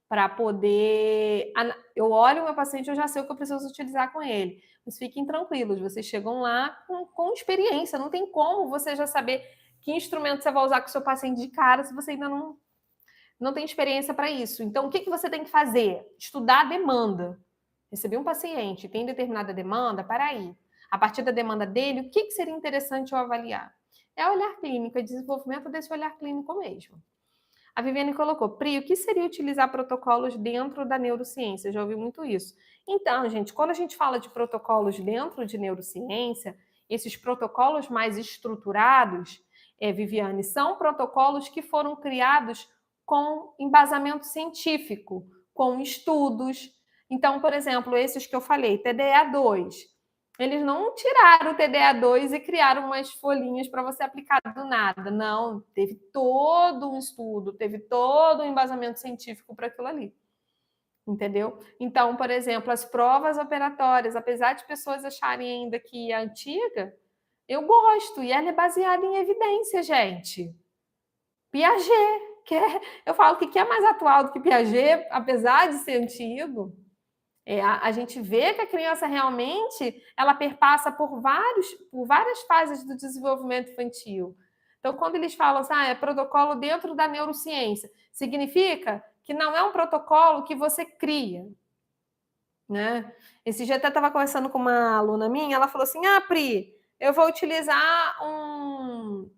para poder... Eu olho o meu paciente, eu já sei o que eu preciso utilizar com ele. Mas fiquem tranquilos, vocês chegam lá com experiência, não tem como você já saber que instrumento você vai usar com o seu paciente de cara se você ainda não tem experiência para isso. Então, o que você tem que fazer? Estudar a demanda. Recebi um paciente, tem determinada demanda, para aí. A partir da demanda dele, o que seria interessante eu avaliar? É o olhar clínico, é desenvolvimento desse olhar clínico mesmo. A Viviane colocou, Pri, o que seria utilizar protocolos dentro da neurociência? Já ouvi muito isso. Então, gente, quando a gente fala de protocolos dentro de neurociência, esses protocolos mais estruturados, Viviane, são protocolos que foram criados com embasamento científico, com estudos. Então, por exemplo, esses que eu falei, TDA2, eles não tiraram o TDA2 e criaram umas folhinhas para você aplicar do nada. Não, teve todo um estudo, teve todo um embasamento científico para aquilo ali. Entendeu? Então, por exemplo, as provas operatórias, apesar de pessoas acharem ainda que é antiga, eu gosto, e ela é baseada em evidência, gente. Piaget, eu falo que é mais atual do que Piaget, apesar de ser antigo. A gente vê que a criança realmente ela perpassa por várias fases do desenvolvimento infantil. Então, quando eles falam assim, é protocolo dentro da neurociência, significa que não é um protocolo que você cria. Né? Esse dia até estava conversando com uma aluna minha, ela falou assim, Pri, eu vou utilizar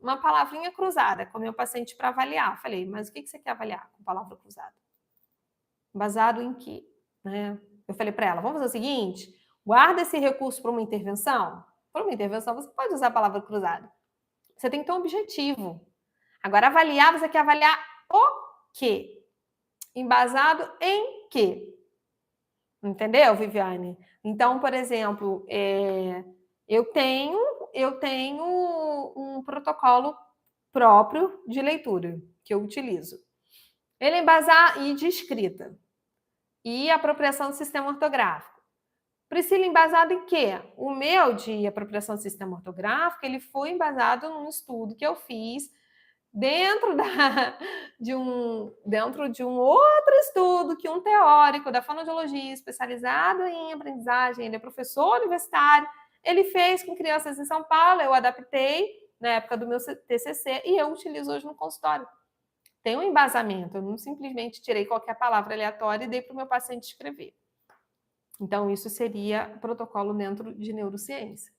uma palavrinha cruzada com o meu paciente para avaliar. Eu falei, mas o que você quer avaliar com palavra cruzada? Baseado em quê? Né? Eu falei para ela, vamos fazer o seguinte, guarda esse recurso para uma intervenção. Para uma intervenção, você pode usar a palavra cruzada. Você tem que ter um objetivo. Agora, avaliar, você quer avaliar o quê? Embasado em quê? Entendeu, Viviane? Então, por exemplo, eu tenho um protocolo próprio de leitura que eu utilizo. Ele é embasado e de escrita. E apropriação do sistema ortográfico. Priscila, embasado em quê? O meu de apropriação do sistema ortográfico, ele foi embasado num estudo que eu fiz dentro de um outro estudo que um teórico da fonoaudiologia especializado em aprendizagem, ele é professor universitário, ele fez com crianças em São Paulo, eu adaptei na época do meu TCC e eu utilizo hoje no consultório. Tem um embasamento, eu não simplesmente tirei qualquer palavra aleatória e dei para o meu paciente escrever. Então, isso seria protocolo dentro de neurociência,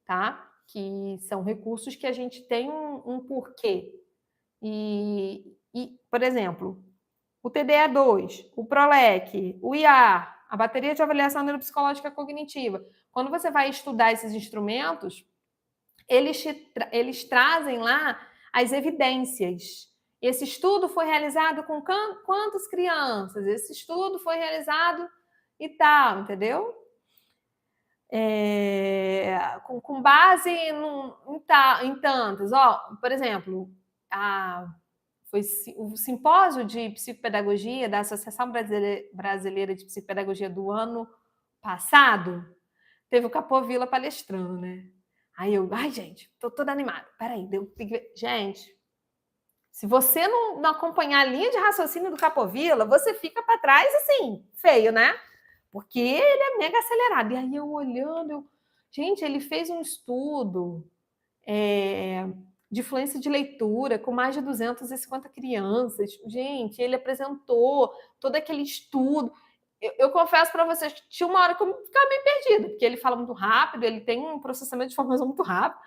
tá? Que são recursos que a gente tem um porquê. E, por exemplo, o TDE2, o PROLEC, o IAR, a bateria de avaliação neuropsicológica cognitiva. Quando você vai estudar esses instrumentos, eles trazem lá as evidências. Esse estudo foi realizado com quantas crianças? Esse estudo foi realizado e tal, entendeu? Com base em tantos. Por exemplo, foi o simpósio de psicopedagogia da Associação Brasileira de Psicopedagogia do ano passado, teve o Capovilla palestrando, né? Aí gente, tô toda animada. Peraí, gente, se você não acompanhar a linha de raciocínio do Capovilla, você fica para trás, assim, feio, né? Porque ele é mega acelerado. E aí eu olhando, gente, ele fez um estudo de fluência de leitura com mais de 250 crianças. Gente, ele apresentou todo aquele estudo. Eu confesso para vocês que tinha uma hora que eu ficava meio perdida, porque ele fala muito rápido, ele tem um processamento de informação muito rápido.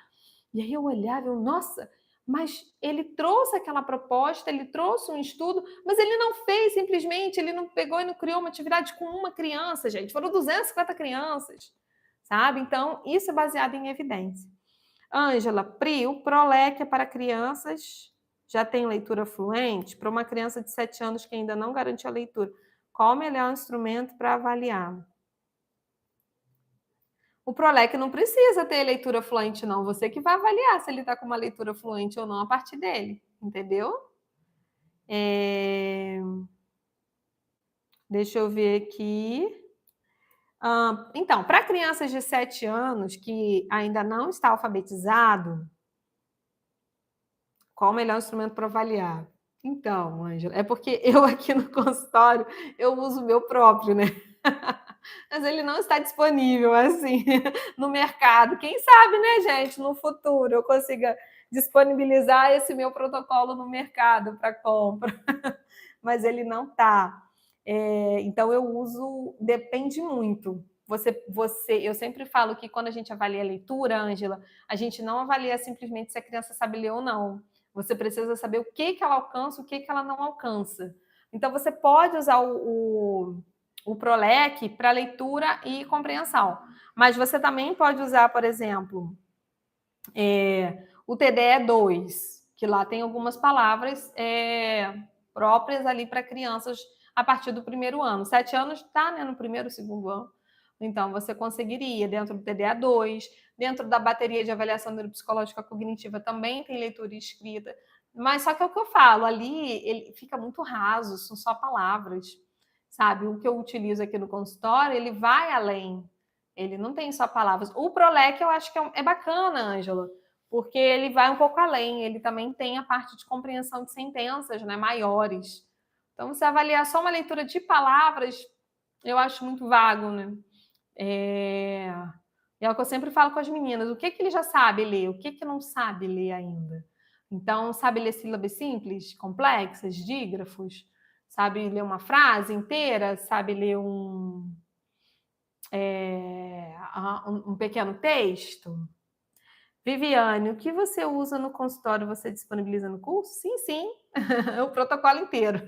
E aí eu olhava e nossa, mas ele trouxe aquela proposta, ele trouxe um estudo, mas ele não fez simplesmente, ele não pegou e não criou uma atividade com uma criança, gente. Foram 250 crianças, sabe? Então, isso é baseado em evidência. Ângela, Pri, o PROLEC é para crianças, já tem leitura fluente? Para uma criança de 7 anos que ainda não garante a leitura, qual o melhor instrumento para avaliar? O PROLEC não precisa ter leitura fluente, não. Você que vai avaliar se ele está com uma leitura fluente ou não a partir dele, entendeu? Deixa eu ver aqui. Então, para crianças de 7 anos que ainda não está alfabetizado, qual o melhor instrumento para avaliar? Então, Ângela, é porque eu aqui no consultório, eu uso o meu próprio, né? Mas ele não está disponível, assim, no mercado. Quem sabe, né, gente, no futuro eu consiga disponibilizar esse meu protocolo no mercado para compra. Mas ele não está. Então, eu uso, depende muito. Eu sempre falo que quando a gente avalia a leitura, Ângela, a gente não avalia simplesmente se a criança sabe ler ou não. Você precisa saber o que ela alcança, o que ela não alcança. Então, você pode usar o ProLec para leitura e compreensão, mas você também pode usar, por exemplo, o TDE2, que lá tem algumas palavras próprias ali para crianças a partir do primeiro ano. 7 anos está, né, no primeiro, segundo ano. Então, você conseguiria, dentro do TDA2, dentro da bateria de avaliação neuropsicológica cognitiva, também tem leitura e escrita. Mas só que é o que eu falo, ali ele fica muito raso, são só palavras, sabe? O que eu utilizo aqui no consultório, ele vai além. Ele não tem só palavras. O ProLec eu acho que é bacana, Ângela, porque ele vai um pouco além. Ele também tem a parte de compreensão de sentenças, né, maiores. Então, você avaliar só uma leitura de palavras, eu acho muito vago, né? É o que eu sempre falo com as meninas. O que ele já sabe ler? O que não sabe ler ainda? Então, sabe ler sílabas simples, complexas, dígrafos? Sabe ler uma frase inteira? Sabe ler um pequeno texto? Viviane, o que você usa no consultório, você disponibiliza no curso? Sim, sim, o protocolo inteiro.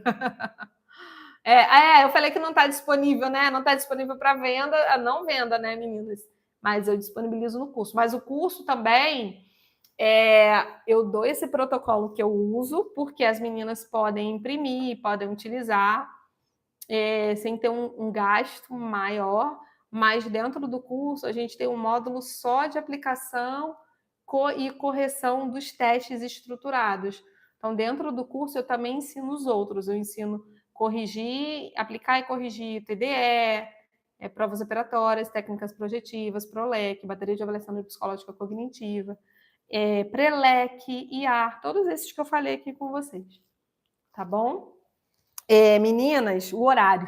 Eu falei que não está disponível, né? Não está disponível para venda, não venda, né, meninas? Mas eu disponibilizo no curso. Mas o curso também, eu dou esse protocolo que eu uso, porque as meninas podem imprimir, podem utilizar, sem ter um gasto maior, mas dentro do curso a gente tem um módulo só de aplicação e correção dos testes estruturados. Então, dentro do curso, eu também ensino os outros. Eu ensino corrigir, aplicar e corrigir TDE, provas operatórias, técnicas projetivas, ProLec, bateria de avaliação neuropsicológica cognitiva, PreLec, IAR, todos esses que eu falei aqui com vocês. Tá bom? Meninas, o horário.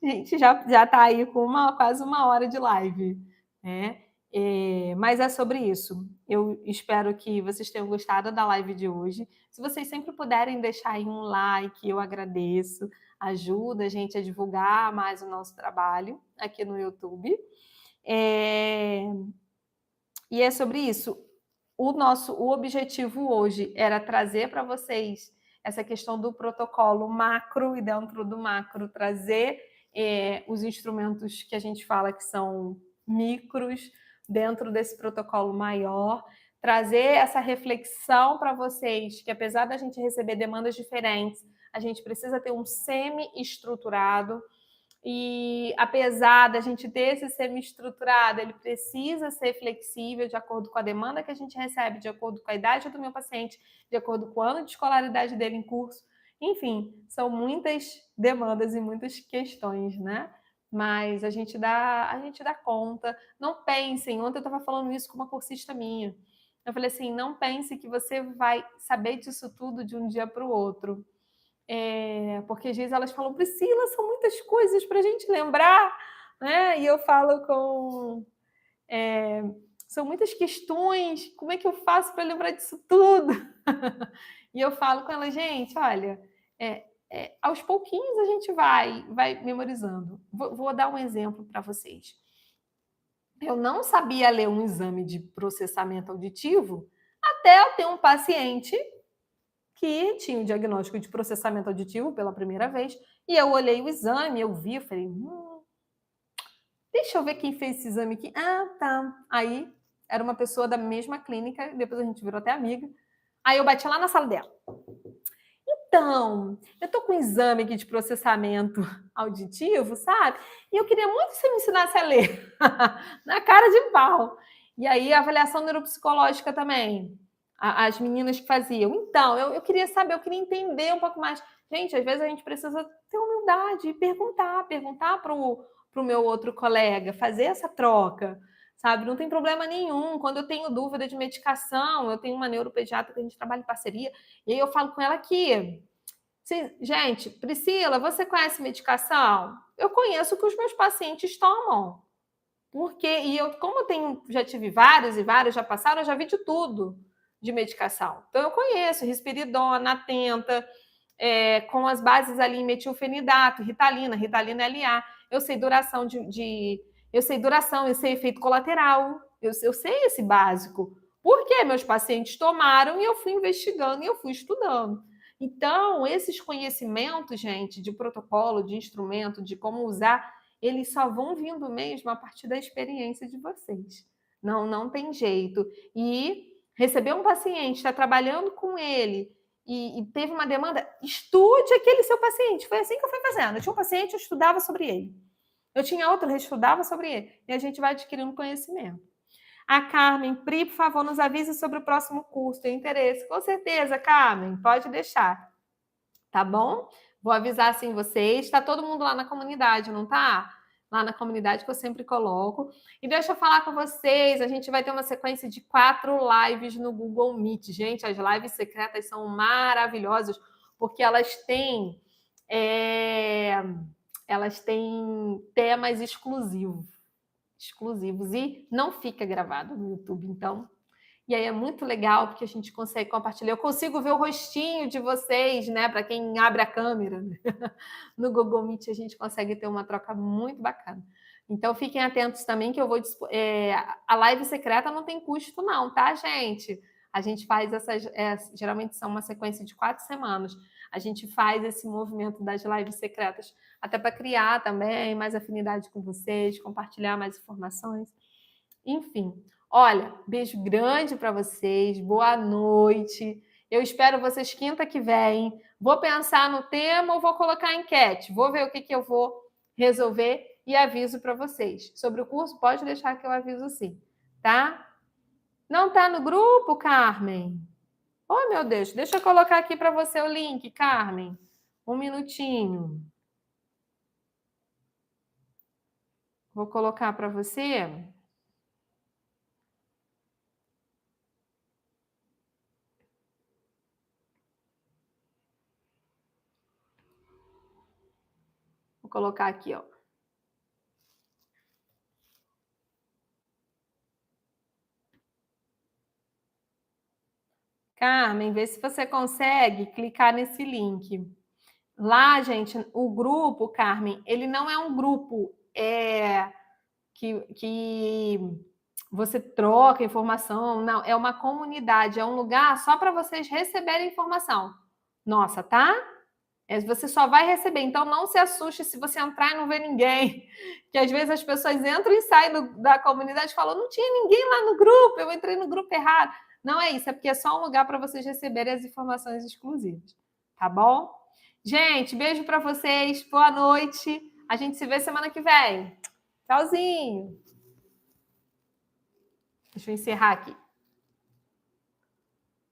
A gente já está aí com quase uma hora de live, né? Mas é sobre isso. Eu espero que vocês tenham gostado da live de hoje. Se vocês sempre puderem deixar aí um like, eu agradeço. Ajuda a gente a divulgar mais o nosso trabalho aqui no YouTube. E é sobre isso. O objetivo hoje era trazer para vocês essa questão do protocolo macro e dentro do macro trazer os instrumentos que a gente fala que são micros dentro desse protocolo maior, trazer essa reflexão para vocês que apesar da gente receber demandas diferentes, a gente precisa ter um semi-estruturado. E apesar da gente ter esse semi-estruturado, ele precisa ser flexível de acordo com a demanda que a gente recebe, de acordo com a idade do meu paciente, de acordo com o ano de escolaridade dele em curso. Enfim, são muitas demandas e muitas questões, né? Mas a gente dá conta. Não pensem, ontem eu estava falando isso com uma cursista minha. Eu falei assim, não pense que você vai saber disso tudo de um dia para o outro. Porque às vezes elas falam, Priscila, são muitas coisas para a gente lembrar, né? E eu falo são muitas questões, como é que eu faço para lembrar disso tudo? E eu falo com ela, gente, olha, aos pouquinhos a gente vai memorizando. Vou dar um exemplo para vocês. Eu não sabia ler um exame de processamento auditivo até eu ter um paciente que tinha o diagnóstico de processamento auditivo pela primeira vez, e eu olhei o exame, eu vi, eu falei, deixa eu ver quem fez esse exame aqui. Ah, tá. Aí era uma pessoa da mesma clínica, depois a gente virou até amiga. Aí eu bati lá na sala dela. Então, eu tô com um exame aqui de processamento auditivo, sabe? E eu queria muito que você me ensinasse a ler. Na cara de pau. E aí, a avaliação neuropsicológica também. As meninas que faziam. Então, eu queria saber, eu queria entender um pouco mais. Gente, às vezes a gente precisa ter humildade e perguntar para o meu outro colega, fazer essa troca, sabe? Não tem problema nenhum. Quando eu tenho dúvida de medicação, eu tenho uma neuropediatra que a gente trabalha em parceria, e aí eu falo com ela que Gente, Priscila, você conhece medicação? Eu conheço o que os meus pacientes tomam. Porque, como já tive vários e vários já passaram, eu já vi de tudo de medicação. Então, eu conheço risperidona, atenta, com as bases ali em metilfenidato, Ritalina LA. Eu sei duração eu sei efeito colateral. Eu sei esse básico. Porque meus pacientes tomaram e eu fui investigando e eu fui estudando. Então, esses conhecimentos, gente, de protocolo, de instrumento, de como usar, eles só vão vindo mesmo a partir da experiência de vocês. Não tem jeito. E receber um paciente, estar trabalhando com ele e teve uma demanda, estude aquele seu paciente. Foi assim que eu fui fazendo. Eu tinha um paciente, eu estudava sobre ele. Eu tinha outro, eu estudava sobre ele. E a gente vai adquirindo conhecimento. A Carmen, Pri, por favor, nos avise sobre o próximo curso. Tem interesse? Com certeza, Carmen, pode deixar. Tá bom? Vou avisar assim vocês. Está todo mundo lá na comunidade, não tá? Lá na comunidade que eu sempre coloco. E deixa eu falar com vocês, a gente vai ter uma sequência de 4 lives no Google Meet. Gente, as lives secretas são maravilhosas, porque elas têm temas exclusivos e não fica gravado no YouTube, então. E aí é muito legal porque a gente consegue compartilhar. Eu consigo ver o rostinho de vocês, né? Para quem abre a câmera no Google Meet, a gente consegue ter uma troca muito bacana. Então fiquem atentos também que eu vou a live secreta não tem custo não, tá, gente? A gente faz geralmente são uma sequência de 4 semanas. A gente faz esse movimento das lives secretas até para criar também mais afinidade com vocês, compartilhar mais informações. Enfim, olha, beijo grande para vocês, boa noite. Eu espero vocês quinta que vem. Vou pensar no tema ou vou colocar enquete. Vou ver o que eu vou resolver e aviso para vocês. Sobre o curso, pode deixar que eu aviso sim, tá? Não tá no grupo, Carmen? Oh, meu Deus, deixa eu colocar aqui para você o link, Carmen. Um minutinho. Vou colocar para você. Vou colocar aqui, ó. Carmen, vê se você consegue clicar nesse link. Lá, gente, o grupo, Carmen, ele não é um grupo que você troca informação, não, é uma comunidade, é um lugar só para vocês receberem informação. Nossa, tá? Você só vai receber, então não se assuste se você entrar e não ver ninguém. Que às vezes as pessoas entram e saem da comunidade e falam, não tinha ninguém lá no grupo, eu entrei no grupo errado. Não é isso, é porque é só um lugar para vocês receberem as informações exclusivas. Tá bom? Gente, beijo para vocês, boa noite. A gente se vê semana que vem. Tchauzinho. Deixa eu encerrar aqui.